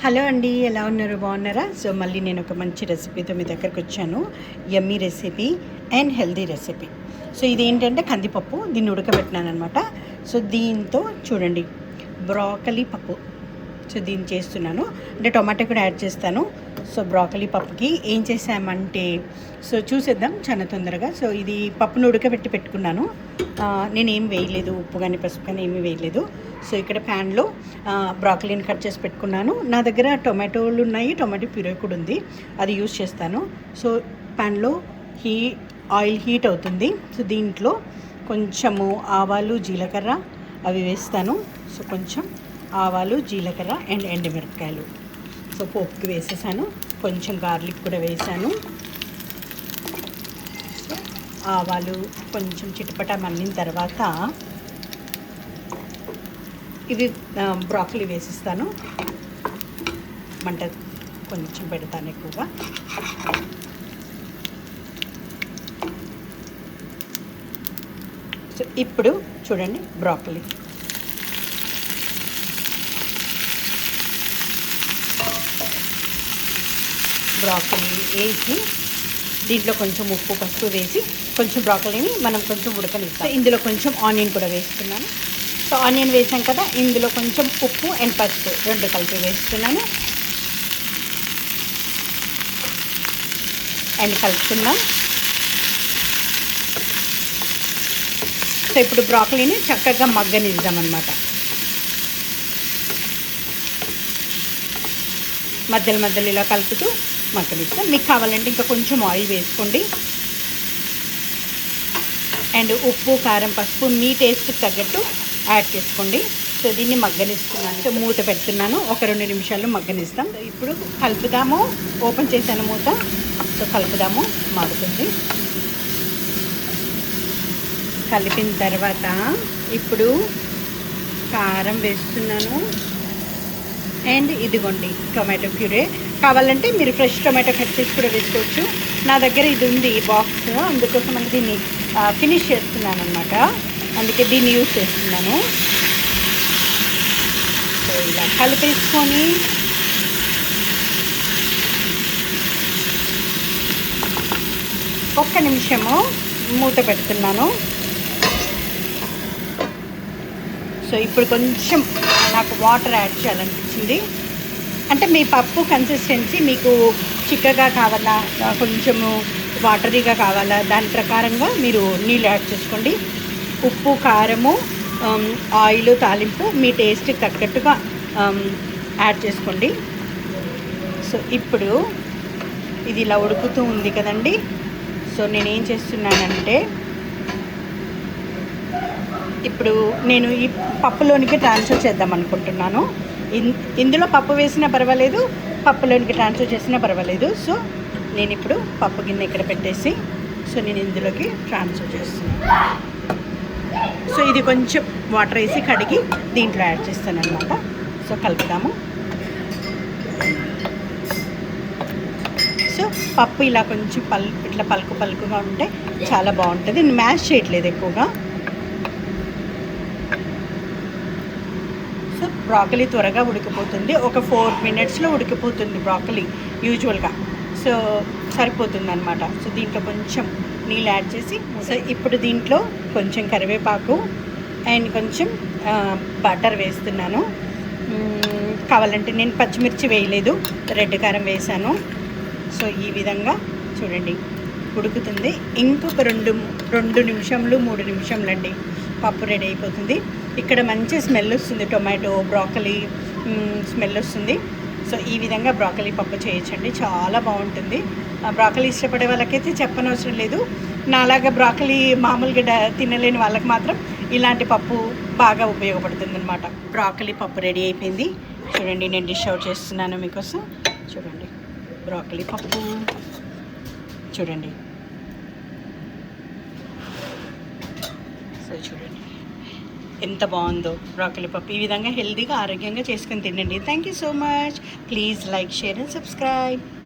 Hello అండి, ఎలా ఉన్నారు? బాగున్నారా? సో మళ్ళీ నేను ఒక మంచి రెసిపీతో మీ దగ్గరకు వచ్చాను. యమ్మీ recipe and healthy recipe. So ఇదేంటంటే కందిపప్పు, దీన్ని ఉడకబెట్టినాను అనమాట. సో దీంతో చూడండి, బ్రాకలీ పప్పు. సో దీన్ని చేస్తున్నాను, అంటే టొమాటో కూడా యాడ్ చేస్తాను. సో బ్రాకలీ పప్పుకి ఏం చేసామంటే, సో చూసేద్దాం చాలా తొందరగా. సో ఇది పప్పును ఉడకబెట్టి పెట్టుకున్నాను. నేనేం వేయలేదు, ఉప్పు కానీ పసుపు కానీ ఏమీ వేయలేదు. సో ఇక్కడ ప్యాన్లో బ్రాకలీని కట్ చేసి పెట్టుకున్నాను. నా దగ్గర టొమాటోలు ఉన్నాయి, టొమాటో ప్యూరీ కూడా ఉంది, అది యూస్ చేస్తాను. సో ప్యాన్లో ఆయిల్ హీట్ అవుతుంది. సో దీంట్లో కొంచెము ఆవాలు, జీలకర్ర అవి వేస్తాను. సో కొంచెం ఆవాలు, జీలకర్ర అండ్ ఎండుమిరపకాయలు సో పోపుకి వేసేసాను. కొంచెం గార్లిక్ కూడా వేసాను. సో ఆవాలు కొంచెం చిటపట మళ్ళిన తర్వాత ఇది బ్రాకలీ వేసిస్తాను. మంట కొంచెం పెడతాను ఎక్కువగా. సో ఇప్పుడు చూడండి, బ్రాకలీ వేసి దీంట్లో కొంచెం ఉప్పు పసుపు వేసి కొంచెం బ్రాకలీని మనం కొంచెం ఉడకనిస్తాం. ఇందులో కొంచెం ఆనియన్ కూడా వేస్తున్నాను. సో ఆనియన్ వేసాం కదా, ఇందులో కొంచెం ఉప్పు అండ్ పసుపు రెండు కలిపి వేస్తున్నాను అండ్ కలుపుతున్నాం. సో ఇప్పుడు బ్రాకలీని చక్కగా మగ్గనిద్దామన్నమాట. మధ్యలో ఇలా కలుపుతూ మగ్గనిస్తాం. మీకు కావాలంటే ఇంకా కొంచెం ఆయిల్ వేసుకోండి. అండ్ ఉప్పు, కారం, పసుపు మీ టేస్ట్కి తగ్గట్టు యాడ్ చేసుకోండి. సో దీన్ని మగ్గనిస్తున్నాను. సో మూత పెడుతున్నాను, ఒక 2 నిమిషాలు మగ్గనిస్తాం. ఇప్పుడు కలుపుదాము. ఓపెన్ చేశాను మూత. సో కలుపుదాము, మాడుతుంది. కలిపిన తర్వాత ఇప్పుడు కారం వేస్తున్నాను. అండ్ ఇదిగోండి టొమాటో ప్యూరే. కావాలంటే మీరు ఫ్రెష్ టొమాటో కట్ చేసి కూడా వేసుకోవచ్చు. నా దగ్గర ఇది ఉంది బాక్స్, అందుకోసం అని దీన్ని ఫినిష్ చేస్తున్నాను అనమాట. అందుకే దీన్ని యూజ్ చేస్తున్నాను. సో ఇలా కలిపేసుకొని ఒక్క నిమిషము మూత పెడుతున్నాను. సో ఇప్పుడు కొంచెం నాకు వాటర్ యాడ్ చేయాలనిపించింది. అంటే మీ పప్పు కన్సిస్టెన్సీ మీకు చిక్కగా కావాలా, కొంచెము వాటరీగా కావాలా, దాని ప్రకారంగా మీరు నీళ్ళు యాడ్ చేసుకోండి. ఉప్పు, కారము, ఆయిల్, తాలింపు మీ టేస్ట్కి తగ్గట్టుగా యాడ్ చేసుకోండి. సో ఇప్పుడు ఇది ఇలా ఉడుకుతూ ఉంది కదండి. సో నేనేం చేస్తున్నానంటే, ఇప్పుడు నేను ఈ పప్పులోనికి ట్రాన్స్ఫర్ చేద్దాం అనుకుంటున్నాను. ఇందులో పప్పు వేసినా పర్వాలేదు, పప్పులోనికి ట్రాన్స్ఫర్ చేసినా పర్వాలేదు. సో నేను ఇప్పుడు పప్పు గిన్నె ఇక్కడ పెట్టేసి సో నేను ఇందులోకి ట్రాన్స్ఫర్ చేస్తున్నాను. సో ఇది కొంచెం వాటర్ వేసి కడిగి దీంట్లో యాడ్ చేస్తాను అనమాట. సో కలుపుదాము. సో పప్పు ఇలా కొంచెం ఇట్లా పలుకుగా ఉంటే చాలా బాగుంటుంది. నేను మ్యాష్ చేయట్లేదు ఎక్కువగా. సో బ్రాకలీ త్వరగా ఉడికిపోతుంది, ఒక 4 మినిట్స్లో ఉడికిపోతుంది బ్రాకలీ యూజువల్గా. సో సరిపోతుంది అనమాట. సో దీంట్లో కొంచెం నీళ్ళు యాడ్ చేసి, సో ఇప్పుడు దీంట్లో కొంచెం కరివేపాకు అండ్ కొంచెం బటర్ వేస్తున్నాను. కావాలంటే నేను పచ్చిమిర్చి వేయలేదు, రెడ్ కారం వేసాను. సో ఈ విధంగా చూడండి ఉడుకుతుంది. ఇంకొక 2 నిమిషంలు 3 నిమిషంలు అండి, పప్పు రెడీ అయిపోతుంది. ఇక్కడ మంచి స్మెల్ వస్తుంది, టొమాటో బ్రాకలీ స్మెల్ వస్తుంది. సో ఈ విధంగా బ్రాకలీ పప్పు చేయొచ్చండి, చాలా బాగుంటుంది. బ్రాకలీ ఇష్టపడే వాళ్ళకైతే చెప్పనవసరం లేదు. నాలాగా బ్రాకలీ మామూలుగా తినలేని వాళ్ళకి మాత్రం ఇలాంటి పప్పు బాగా ఉపయోగపడుతుంది అనమాట. బ్రాకలీ పప్పు రెడీ అయిపోయింది. చూడండి, నేను డిష్ అవుట్ చేస్తున్నాను మీకోసం. చూడండి బ్రాకలీ పప్పు చూడండి. సో చూడండి ఎంత బాగుందో బ్రాకలీ పప్పు. ఈ విధంగా హెల్తీగా, ఆరోగ్యంగా చేసుకొని తినండి. Thank you so much. Please like, share and subscribe.